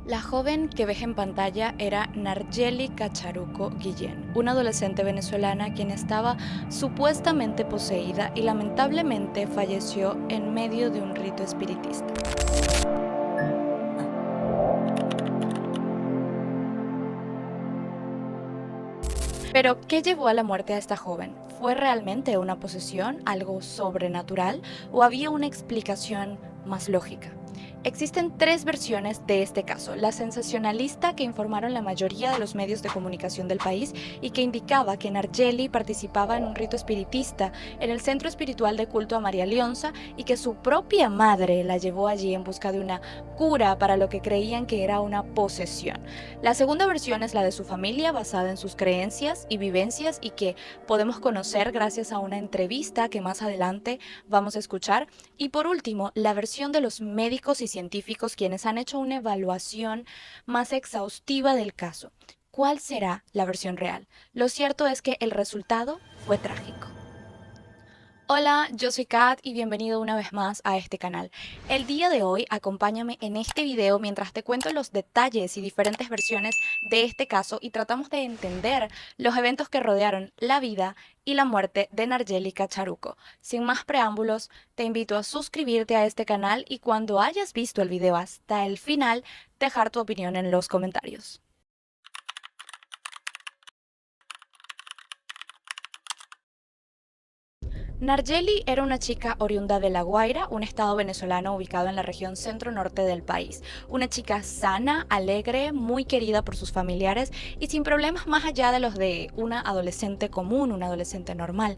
La joven que ves en pantalla era Nargeli Cacharuco Guillén, una adolescente venezolana quien estaba supuestamente poseída y lamentablemente falleció en medio de un rito espiritista. Pero, ¿qué llevó a la muerte a esta joven? ¿Fue realmente una posesión, algo sobrenatural, o había una explicación más lógica? Existen tres versiones de este caso. La sensacionalista que informaron la mayoría de los medios de comunicación del país y que indicaba que Nargeli participaba en un rito espiritista en el centro espiritual de culto a María Leonza y que su propia madre la llevó allí en busca de una cura para lo que creían que era una posesión. La segunda versión es la de su familia, basada en sus creencias y vivencias y que podemos conocer gracias a una entrevista que más adelante vamos a escuchar. Y por último, la versión de los médicos y científicos quienes han hecho una evaluación más exhaustiva del caso. ¿Cuál será la versión real? Lo cierto es que el resultado fue trágico. Hola, yo soy Kat y bienvenido una vez más a este canal. El día de hoy acompáñame en este video mientras te cuento los detalles y diferentes versiones de este caso y tratamos de entender los eventos que rodearon la vida y la muerte de Nargeli Cacharuco. Sin más preámbulos, te invito a suscribirte a este canal y cuando hayas visto el video hasta el final, dejar tu opinión en los comentarios. Nargeli era una chica oriunda de La Guaira, un estado venezolano ubicado en la región centro-norte del país. Una chica sana, alegre, muy querida por sus familiares y sin problemas más allá de los de una adolescente común, una adolescente normal.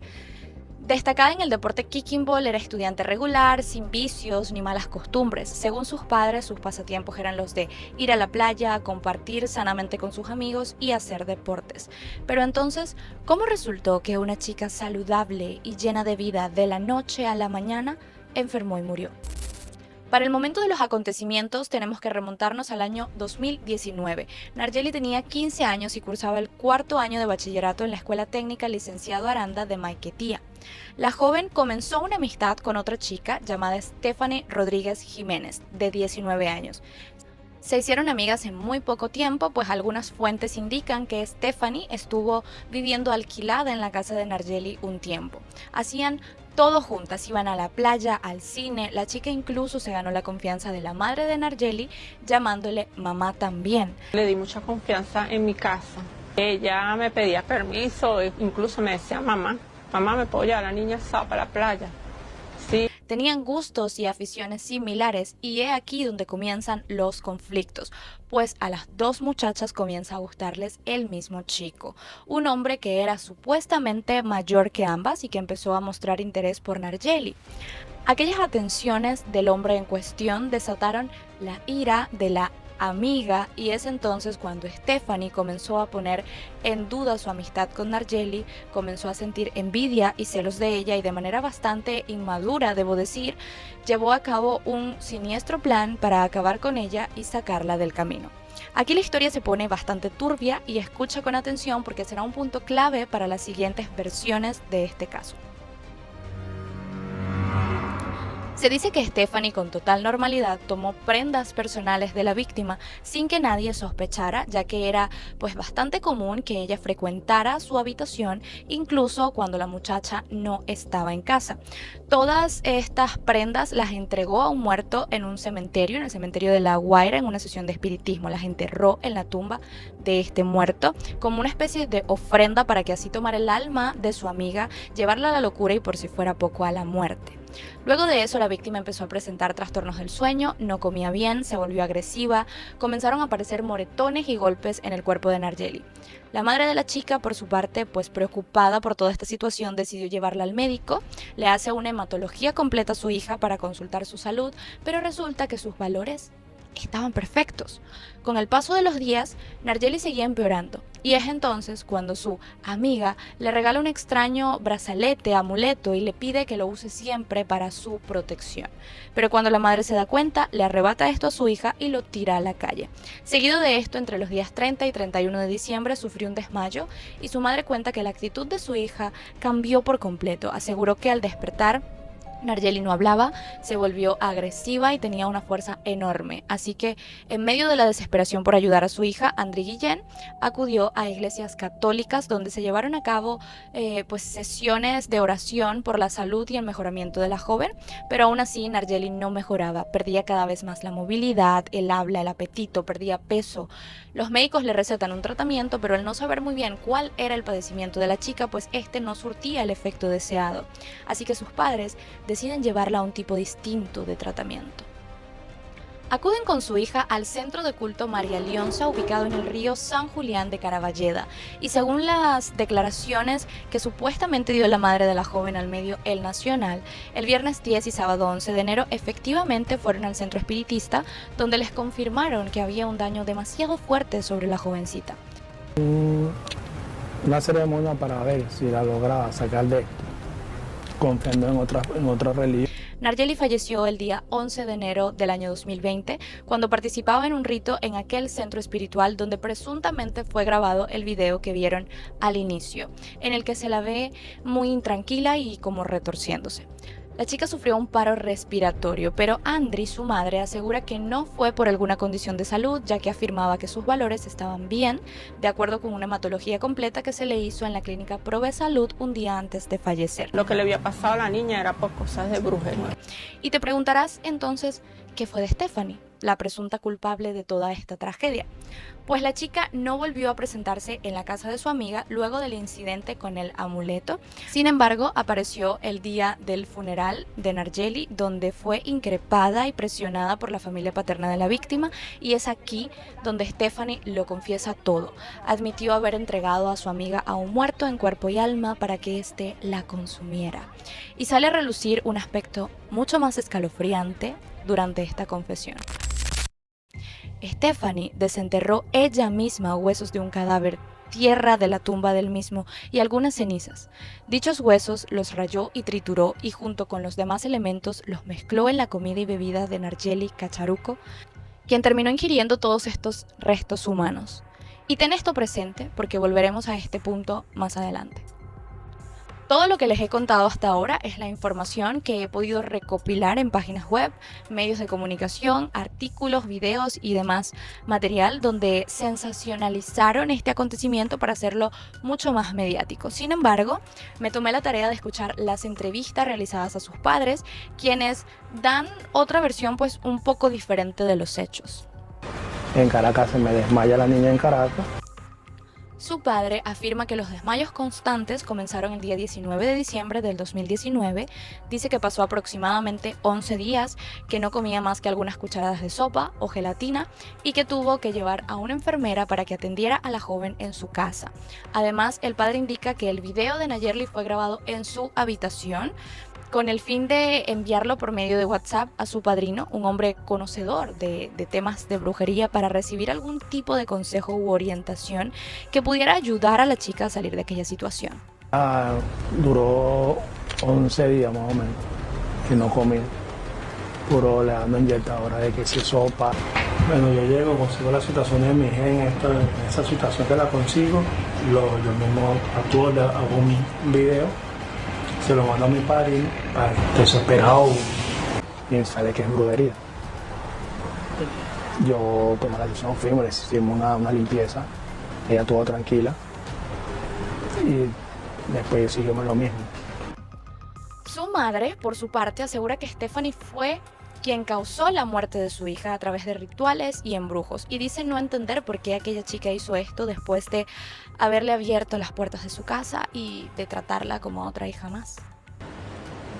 Destacada en el deporte kicking ball, era estudiante regular, sin vicios ni malas costumbres. Según sus padres, sus pasatiempos eran los de ir a la playa, compartir sanamente con sus amigos y hacer deportes. Pero entonces, ¿cómo resultó que una chica saludable y llena de vida de la noche a la mañana enfermó y murió? Para el momento de los acontecimientos tenemos que remontarnos al año 2019. Nargeli tenía 15 años y cursaba el cuarto año de bachillerato en la Escuela Técnica Licenciado Aranda de Maiquetía. La joven comenzó una amistad con otra chica llamada Stephanie Rodríguez Jiménez, de 19 años. Se hicieron amigas en muy poco tiempo, pues algunas fuentes indican que Stephanie estuvo viviendo alquilada en la casa de Nargeli un tiempo. Hacían todo juntas, iban a la playa, al cine, la chica incluso se ganó la confianza de la madre de Nargeli, llamándole mamá también. Le di mucha confianza en mi casa. Ella me pedía permiso, incluso me decía mamá, mamá, ¿me puedo llevar a la niña esa para la playa? Sí. Tenían gustos y aficiones similares y es aquí donde comienzan los conflictos, pues a las dos muchachas comienza a gustarles el mismo chico, un hombre que era supuestamente mayor que ambas y que empezó a mostrar interés por Nargeli. Aquellas atenciones del hombre en cuestión desataron la ira de la amiga y es entonces cuando Stephanie comenzó a poner en duda su amistad con Nargeli, comenzó a sentir envidia y celos de ella y de manera bastante inmadura, debo decir, llevó a cabo un siniestro plan para acabar con ella y sacarla del camino. Aquí la historia se pone bastante turbia y escucha con atención porque será un punto clave para las siguientes versiones de este caso. Se dice que Stephanie con total normalidad tomó prendas personales de la víctima sin que nadie sospechara, ya que era pues bastante común que ella frecuentara su habitación incluso cuando la muchacha no estaba en casa. Todas estas prendas las entregó a un muerto en un cementerio, en el cementerio de La Guaira, en una sesión de espiritismo. Las enterró en la tumba de este muerto como una especie de ofrenda para que así tomara el alma de su amiga, llevarla a la locura y por si fuera poco a la muerte. Luego de eso, la víctima empezó a presentar trastornos del sueño, no comía bien, se volvió agresiva, comenzaron a aparecer moretones y golpes en el cuerpo de Nargeli. La madre de la chica, por su parte, pues preocupada por toda esta situación, decidió llevarla al médico, le hace una hematología completa a su hija para consultar su salud, pero resulta que sus valores estaban perfectos. Con el paso de los días, Nargeli seguía empeorando y es entonces cuando su amiga le regala un extraño brazalete, amuleto y le pide que lo use siempre para su protección. Pero cuando la madre se da cuenta, le arrebata esto a su hija y lo tira a la calle. Seguido de esto, entre los días 30 y 31 de diciembre sufrió un desmayo y su madre cuenta que la actitud de su hija cambió por completo. Aseguró que al despertar Nargeli no hablaba, se volvió agresiva y tenía una fuerza enorme. Así que, en medio de la desesperación por ayudar a su hija, André Guillén acudió a iglesias católicas donde se llevaron a cabo sesiones de oración por la salud y el mejoramiento de la joven, pero aún así Nargeli no mejoraba, perdía cada vez más la movilidad, el habla, el apetito, perdía peso. Los médicos le recetan un tratamiento, pero al no saber muy bien cuál era el padecimiento de la chica, pues este no surtía el efecto deseado. Así que sus padres deciden llevarla a un tipo distinto de tratamiento. Acuden con su hija al centro de culto María Lionza, ubicado en el río San Julián de Caraballeda, y según las declaraciones que supuestamente dio la madre de la joven al medio El Nacional, el viernes 10 y sábado 11 de enero efectivamente fueron al centro espiritista, donde les confirmaron que había un daño demasiado fuerte sobre la jovencita. Una ceremonia para ver si la lograba sacar de confiando en otra religión. Nargeli falleció el día 11 de enero del año 2020 cuando participaba en un rito en aquel centro espiritual donde presuntamente fue grabado el video que vieron al inicio, en el que se la ve muy intranquila y como retorciéndose. La chica sufrió un paro respiratorio, pero Andri, su madre, asegura que no fue por alguna condición de salud, ya que afirmaba que sus valores estaban bien, de acuerdo con una hematología completa que se le hizo en la clínica Prove Salud un día antes de fallecer. Lo que le había pasado a la niña era por cosas de brujería. Y te preguntarás entonces, ¿qué fue de Stephanie, la presunta culpable de toda esta tragedia? Pues la chica no volvió a presentarse en la casa de su amiga luego del incidente con el amuleto. Sin embargo, apareció el día del funeral de Nargeli, donde fue increpada y presionada por la familia paterna de la víctima, y es aquí donde Stephanie lo confiesa todo. Admitió haber entregado a su amiga a un muerto en cuerpo y alma para que éste la consumiera. Y sale a relucir un aspecto mucho más escalofriante durante esta confesión. Stephanie desenterró ella misma huesos de un cadáver, tierra de la tumba del mismo y algunas cenizas. Dichos huesos los rayó y trituró y junto con los demás elementos los mezcló en la comida y bebida de Nargeli Cacharuco, quien terminó ingiriendo todos estos restos humanos. Y ten esto presente porque volveremos a este punto más adelante. Todo lo que les he contado hasta ahora es la información que he podido recopilar en páginas web, medios de comunicación, artículos, videos y demás material donde sensacionalizaron este acontecimiento para hacerlo mucho más mediático. Sin embargo, me tomé la tarea de escuchar las entrevistas realizadas a sus padres, quienes dan otra versión pues un poco diferente de los hechos. En Caracas se me desmaya la niña en Caracas. Su padre afirma que los desmayos constantes comenzaron el día 19 de diciembre del 2019, dice que pasó aproximadamente 11 días, que no comía más que algunas cucharadas de sopa o gelatina y que tuvo que llevar a una enfermera para que atendiera a la joven en su casa. Además, el padre indica que el video de Nayerli fue grabado en su habitación, con el fin de enviarlo por medio de WhatsApp a su padrino, un hombre conocedor de temas de brujería, para recibir algún tipo de consejo u orientación que pudiera ayudar a la chica a salir de aquella situación. Duró 11 días más o menos, que no comí. Puro le dando inyectadora de que si sopa. Bueno, yo llego, consigo la situación de mi hija en esa situación que la consigo, yo mismo actúo, hago un video, se lo mando a mi padrino, desesperado, y sale que es brujería. Yo tomé la decisión firme, le hicimos una limpieza, ella estuvo tranquila y después seguimos lo mismo. Su madre, por su parte, asegura que Stephanie fue quien causó la muerte de su hija a través de rituales y embrujos, y dice no entender por qué aquella chica hizo esto después de haberle abierto las puertas de su casa y de tratarla como a otra hija más.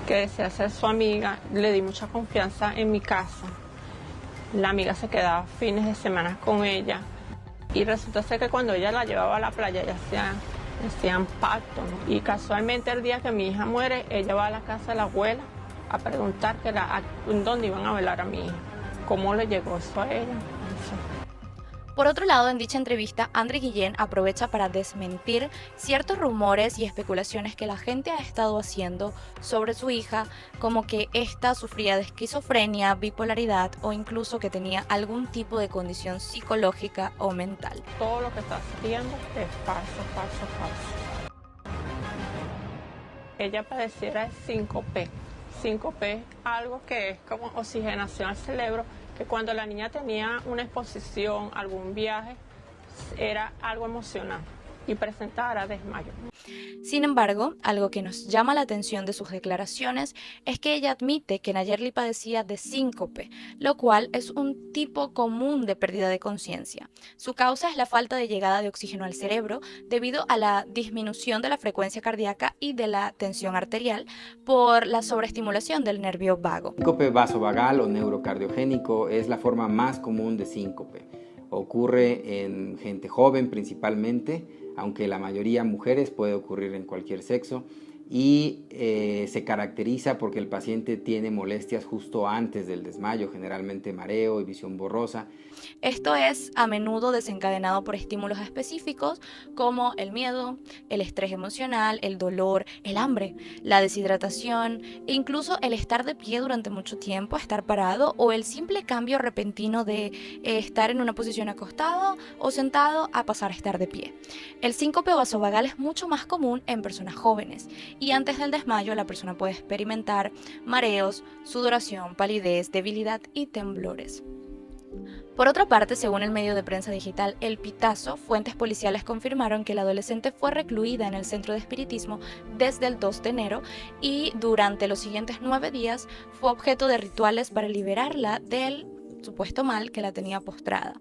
Que desea ser su amiga, le di mucha confianza en mi casa. La amiga se quedaba fines de semana con ella y resulta ser que cuando ella la llevaba a la playa ya hacían pacto, ¿no? Y casualmente el día que mi hija muere, ella va a la casa de la abuela a preguntar dónde iban a velar a mi hija, cómo le llegó eso a ella. Por otro lado, en dicha entrevista, André Guillén aprovecha para desmentir ciertos rumores y especulaciones que la gente ha estado haciendo sobre su hija, como que ésta sufría de esquizofrenia, bipolaridad o incluso que tenía algún tipo de condición psicológica o mental. Todo lo que está haciendo es falso. Ella padeciera de síncope. síncope, algo que es como oxigenación al cerebro, que cuando la niña tenía una exposición, algún viaje, era algo emocional y presentara desmayo. Sin embargo, algo que nos llama la atención de sus declaraciones es que ella admite que Nayeli padecía de síncope, lo cual es un tipo común de pérdida de conciencia. Su causa es la falta de llegada de oxígeno al cerebro debido a la disminución de la frecuencia cardíaca y de la tensión arterial por la sobreestimulación del nervio vago. Síncope vasovagal o neurocardiogénico es la forma más común de síncope. Ocurre en gente joven principalmente, aunque la mayoría mujeres, puede ocurrir en cualquier sexo, y se caracteriza porque el paciente tiene molestias justo antes del desmayo, generalmente mareo y visión borrosa. Esto es a menudo desencadenado por estímulos específicos como el miedo, el estrés emocional, el dolor, el hambre, la deshidratación e incluso el estar de pie durante mucho tiempo, estar parado o el simple cambio repentino de estar en una posición acostado o sentado a pasar a estar de pie. El síncope vasovagal es mucho más común en personas jóvenes y antes del desmayo la persona puede experimentar mareos, sudoración, palidez, debilidad y temblores. Por otra parte, según el medio de prensa digital El Pitazo, fuentes policiales confirmaron que la adolescente fue recluida en el centro de espiritismo desde el 2 de enero y durante los siguientes 9 días fue objeto de rituales para liberarla del supuesto mal que la tenía postrada.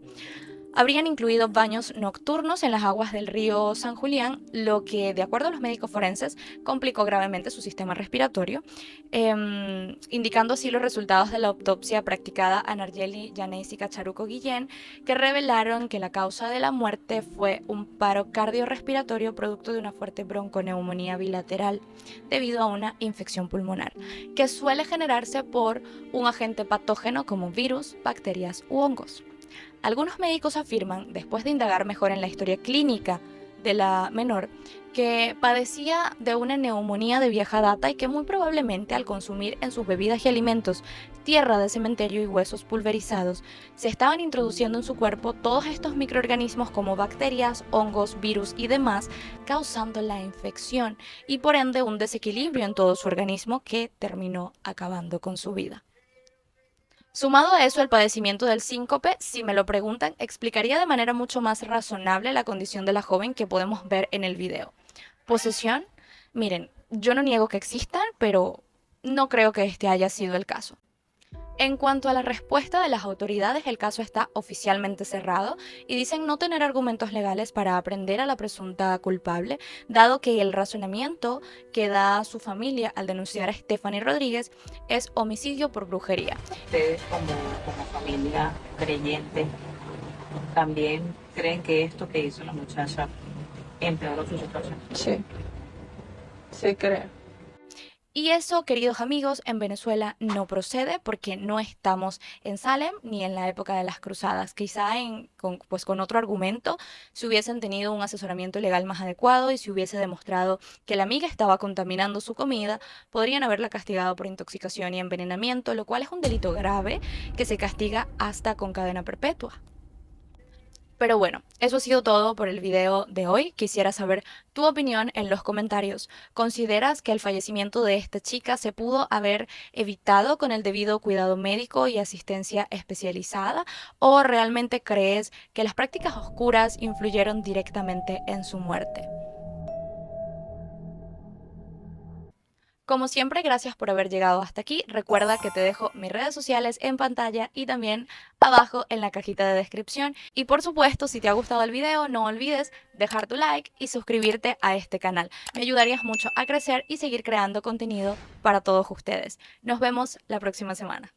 Habrían incluido baños nocturnos en las aguas del río San Julián, lo que, de acuerdo a los médicos forenses, complicó gravemente su sistema respiratorio, indicando así los resultados de la autopsia practicada a Nayeli Yaneisika Charuco Guillén, que revelaron que la causa de la muerte fue un paro cardiorrespiratorio producto de una fuerte bronconeumonía bilateral debido a una infección pulmonar, que suele generarse por un agente patógeno como virus, bacterias u hongos. Algunos médicos afirman, después de indagar mejor en la historia clínica de la menor, que padecía de una neumonía de vieja data y que muy probablemente al consumir en sus bebidas y alimentos tierra de cementerio y huesos pulverizados, se estaban introduciendo en su cuerpo todos estos microorganismos como bacterias, hongos, virus y demás, causando la infección y por ende un desequilibrio en todo su organismo que terminó acabando con su vida. Sumado a eso, el padecimiento del síncope, si me lo preguntan, explicaría de manera mucho más razonable la condición de la joven que podemos ver en el video. ¿Posesión? Miren, yo no niego que existan, pero no creo que este haya sido el caso. En cuanto a la respuesta de las autoridades, el caso está oficialmente cerrado y dicen no tener argumentos legales para aprehender a la presunta culpable, dado que el razonamiento que da su familia al denunciar a Stephanie Rodríguez es homicidio por brujería. Ustedes como familia creyente, ¿también creen que esto que hizo la muchacha empeoró su situación? Sí creo. Y eso, queridos amigos, en Venezuela no procede porque no estamos en Salem ni en la época de las cruzadas. Quizá con otro argumento, si hubiesen tenido un asesoramiento legal más adecuado y si hubiese demostrado que la amiga estaba contaminando su comida, podrían haberla castigado por intoxicación y envenenamiento, lo cual es un delito grave que se castiga hasta con cadena perpetua. Pero bueno, eso ha sido todo por el video de hoy. Quisiera saber tu opinión en los comentarios. ¿Consideras que el fallecimiento de esta chica se pudo haber evitado con el debido cuidado médico y asistencia especializada? ¿O realmente crees que las prácticas oscuras influyeron directamente en su muerte? Como siempre, gracias por haber llegado hasta aquí. Recuerda que te dejo mis redes sociales en pantalla y también abajo en la cajita de descripción. Y por supuesto, si te ha gustado el video, no olvides dejar tu like y suscribirte a este canal. Me ayudarías mucho a crecer y seguir creando contenido para todos ustedes. Nos vemos la próxima semana.